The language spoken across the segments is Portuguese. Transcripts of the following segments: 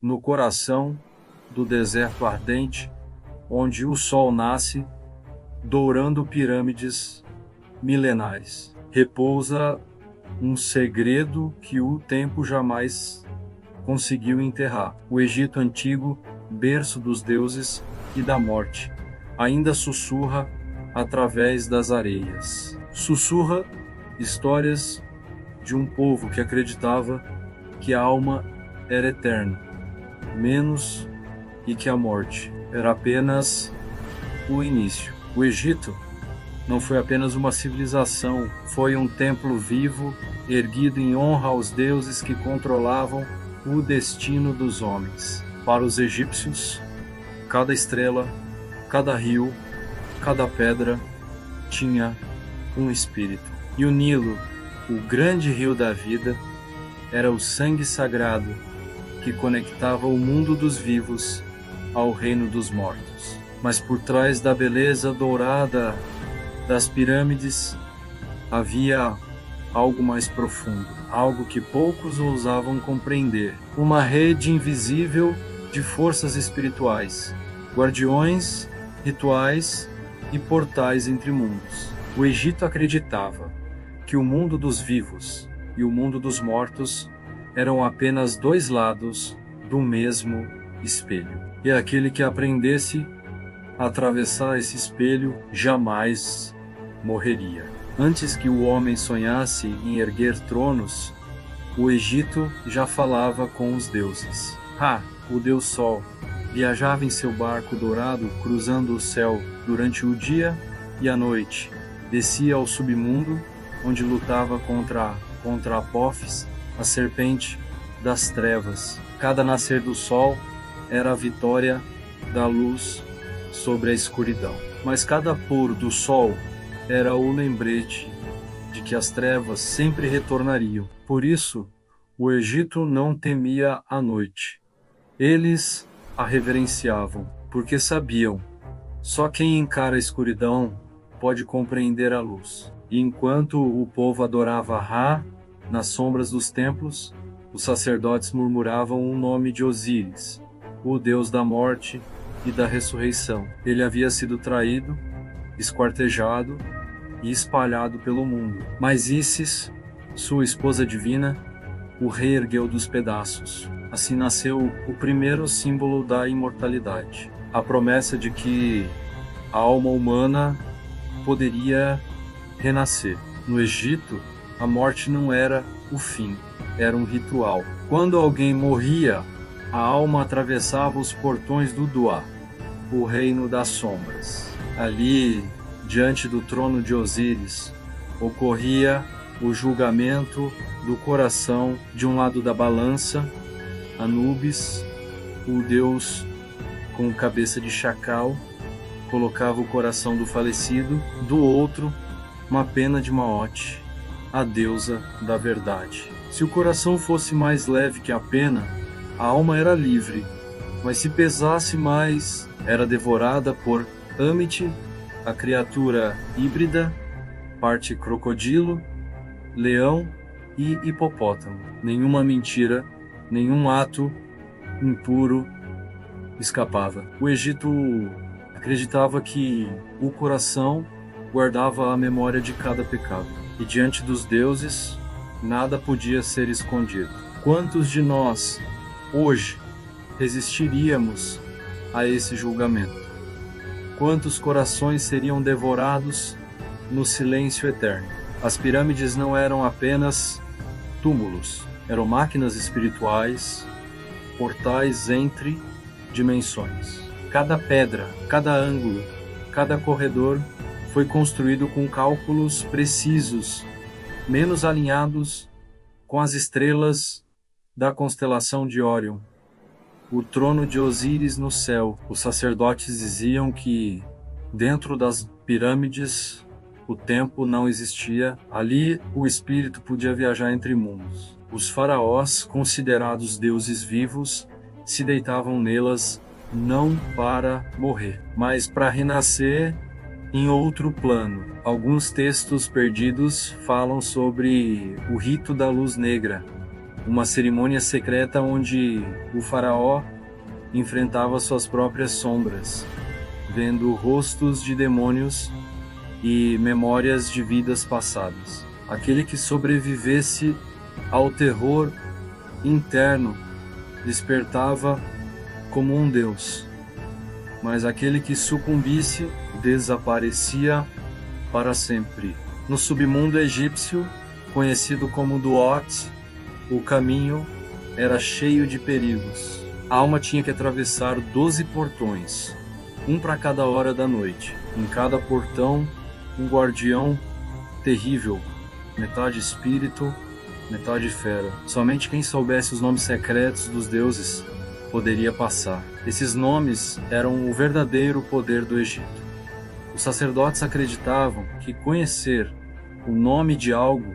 no coração do deserto ardente, onde o sol nasce, dourando pirâmides milenares. Repousa um segredo que o tempo jamais conseguiu enterrar. O Egito antigo, berço dos deuses e da morte, ainda sussurra através das areias. Sussurra histórias de um povo que acreditava que a alma era eterna, menos e que a morte era apenas o início. O Egito não foi apenas uma civilização, foi um templo vivo, erguido em honra aos deuses que controlavam o destino dos homens. Para os egípcios, cada estrela, cada rio, cada pedra tinha um espírito. E o Nilo, o grande rio da vida, era o sangue sagrado que conectava o mundo dos vivos ao reino dos mortos. Mas por trás da beleza dourada das pirâmides havia algo mais profundo, algo que poucos ousavam compreender. Uma rede invisível de forças espirituais, guardiões, rituais e portais entre mundos. O Egito acreditava que o mundo dos vivos e o mundo dos mortos eram apenas dois lados do mesmo espelho. E aquele que aprendesse a atravessar esse espelho jamais morreria. Antes que o homem sonhasse em erguer tronos, o Egito já falava com os deuses. Ra, o deus Sol, viajava em seu barco dourado cruzando o céu durante o dia e a noite. Descia ao submundo, onde lutava contra Apófis, a serpente das trevas. Cada nascer do sol era a vitória da luz sobre a escuridão. Mas cada pôr do sol era o lembrete de que as trevas sempre retornariam. Por isso, o Egito não temia a noite. Eles a reverenciavam, porque sabiam, só quem encara a escuridão pode compreender a luz. E enquanto o povo adorava Ra nas sombras dos templos, os sacerdotes murmuravam o nome de Osíris, o deus da morte e da ressurreição. Ele havia sido traído, esquartejado e espalhado pelo mundo. Mas Ísis, sua esposa divina, o reergueu dos pedaços. Assim nasceu o primeiro símbolo da imortalidade, a promessa de que a alma humana poderia renascer. No Egito, a morte não era o fim, era um ritual. Quando alguém morria, a alma atravessava os portões do Duá, o reino das sombras. Ali, diante do trono de Osíris, ocorria o julgamento do coração. De um lado da balança, Anubis, o deus com cabeça de chacal, colocava o coração do falecido, do outro, uma pena de Maote, a deusa da verdade. Se o coração fosse mais leve que a pena, a alma era livre, mas se pesasse mais, era devorada por Amit, a criatura híbrida, parte crocodilo, leão e hipopótamo. Nenhuma mentira, nenhum ato impuro escapava. O Egito acreditava que o coração guardava a memória de cada pecado, e diante dos deuses nada podia ser escondido. Quantos de nós hoje resistiríamos a esse julgamento? Quantos corações seriam devorados no silêncio eterno? As pirâmides não eram apenas túmulos, eram máquinas espirituais, portais entre dimensões. Cada pedra, cada ângulo, cada corredor foi construído com cálculos precisos, menos alinhados com as estrelas da constelação de Órion. O trono de Osíris no céu. Os sacerdotes diziam que dentro das pirâmides o tempo não existia. Ali o espírito podia viajar entre mundos. Os faraós, considerados deuses vivos, se deitavam nelas não para morrer, mas para renascer em outro plano. Alguns textos perdidos falam sobre o rito da luz negra, uma cerimônia secreta onde o faraó enfrentava suas próprias sombras, vendo rostos de demônios e memórias de vidas passadas. Aquele que sobrevivesse ao terror interno despertava como um deus, mas aquele que sucumbisse desaparecia para sempre. No submundo egípcio, conhecido como Duat, o caminho era cheio de perigos. A alma tinha que atravessar 12 portões, um para cada hora da noite. Em cada portão, um guardião terrível, metade espírito, metade fera. Somente quem soubesse os nomes secretos dos deuses poderia passar. Esses nomes eram o verdadeiro poder do Egito. Os sacerdotes acreditavam que conhecer o nome de algo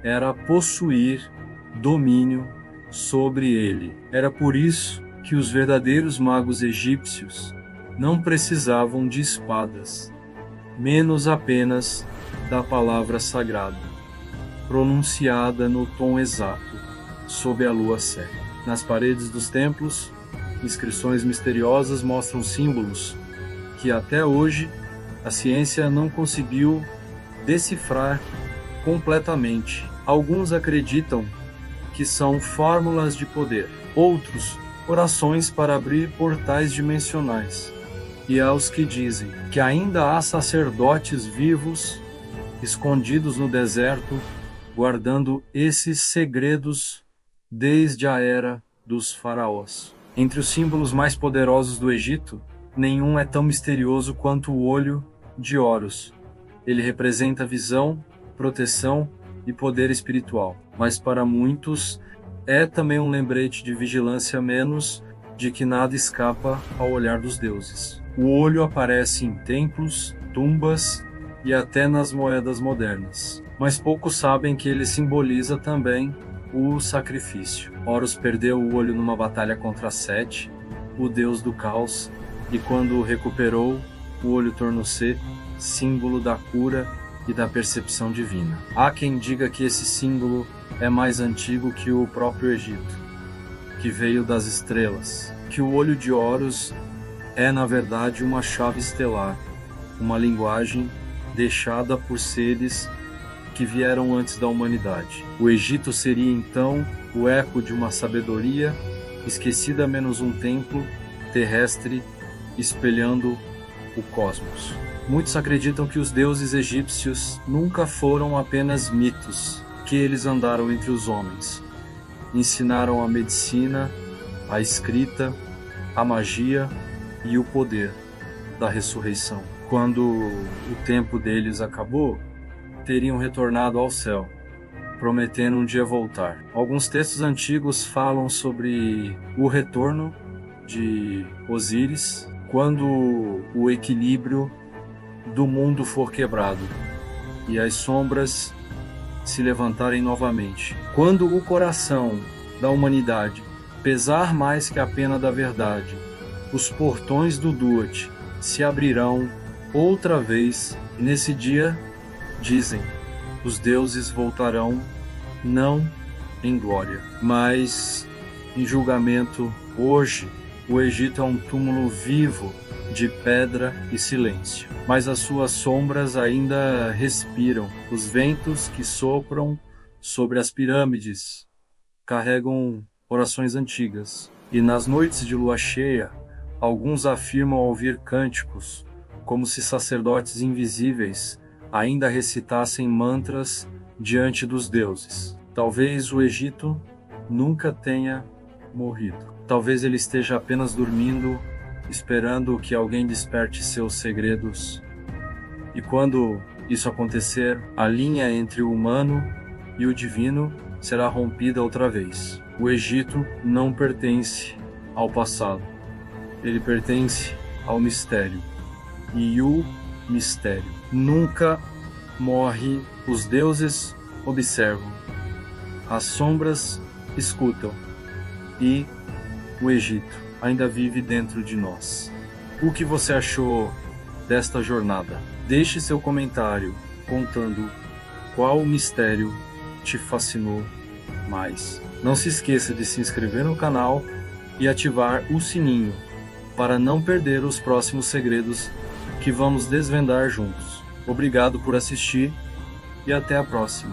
era possuir domínio sobre ele. Era por isso que os verdadeiros magos egípcios não precisavam de espadas, menos apenas da palavra sagrada, pronunciada no tom exato, sob a lua cega. Nas paredes dos templos, inscrições misteriosas mostram símbolos que até hoje a ciência não conseguiu decifrar completamente. Alguns acreditam que são fórmulas de poder, outros orações para abrir portais dimensionais. E há os que dizem que ainda há sacerdotes vivos escondidos no deserto, guardando esses segredos desde a era dos faraós. Entre os símbolos mais poderosos do Egito, nenhum é tão misterioso quanto o olho de Horus. Ele representa visão, proteção e poder espiritual, mas para muitos é também um lembrete de vigilância, menos de que nada escapa ao olhar dos deuses. O olho aparece em templos, tumbas e até nas moedas modernas, mas poucos sabem que ele simboliza também o sacrifício. Horus perdeu o olho numa batalha contra Sete, o deus do caos, e quando o recuperou, o olho tornou-se símbolo da cura e da percepção divina. Há quem diga que esse símbolo é mais antigo que o próprio Egito, que veio das estrelas, que o olho de Horus é na verdade uma chave estelar, uma linguagem deixada por seres que vieram antes da humanidade. O Egito seria então o eco de uma sabedoria esquecida, menos um templo terrestre espelhando o cosmos. Muitos acreditam que os deuses egípcios nunca foram apenas mitos, que eles andaram entre os homens, ensinaram a medicina, a escrita, a magia e o poder da ressurreição. Quando o tempo deles acabou, teriam retornado ao céu, prometendo um dia voltar. Alguns textos antigos falam sobre o retorno de Osíris quando o equilíbrio do mundo for quebrado e as sombras se levantarem novamente. Quando o coração da humanidade pesar mais que a pena da verdade, os portões do Duat se abrirão outra vez, e nesse dia, dizem, os deuses voltarão não em glória, mas em julgamento. Hoje, o Egito é um túmulo vivo de pedra e silêncio, mas as suas sombras ainda respiram. Os ventos que sopram sobre as pirâmides carregam orações antigas, e nas noites de lua cheia, alguns afirmam ouvir cânticos, como se sacerdotes invisíveis ainda recitassem mantras diante dos deuses. Talvez o Egito nunca tenha morrido. Talvez ele esteja apenas dormindo, esperando que alguém desperte seus segredos. E quando isso acontecer, a linha entre o humano e o divino será rompida outra vez. O Egito não pertence ao passado. Ele pertence ao mistério. E o mistério nunca morre. Os deuses observam, as sombras escutam, e o Egito ainda vive dentro de nós. O que você achou desta jornada? Deixe seu comentário contando qual mistério te fascinou mais. Não se esqueça de se inscrever no canal e ativar o sininho para não perder os próximos segredos que vamos desvendar juntos. Obrigado por assistir e até a próxima.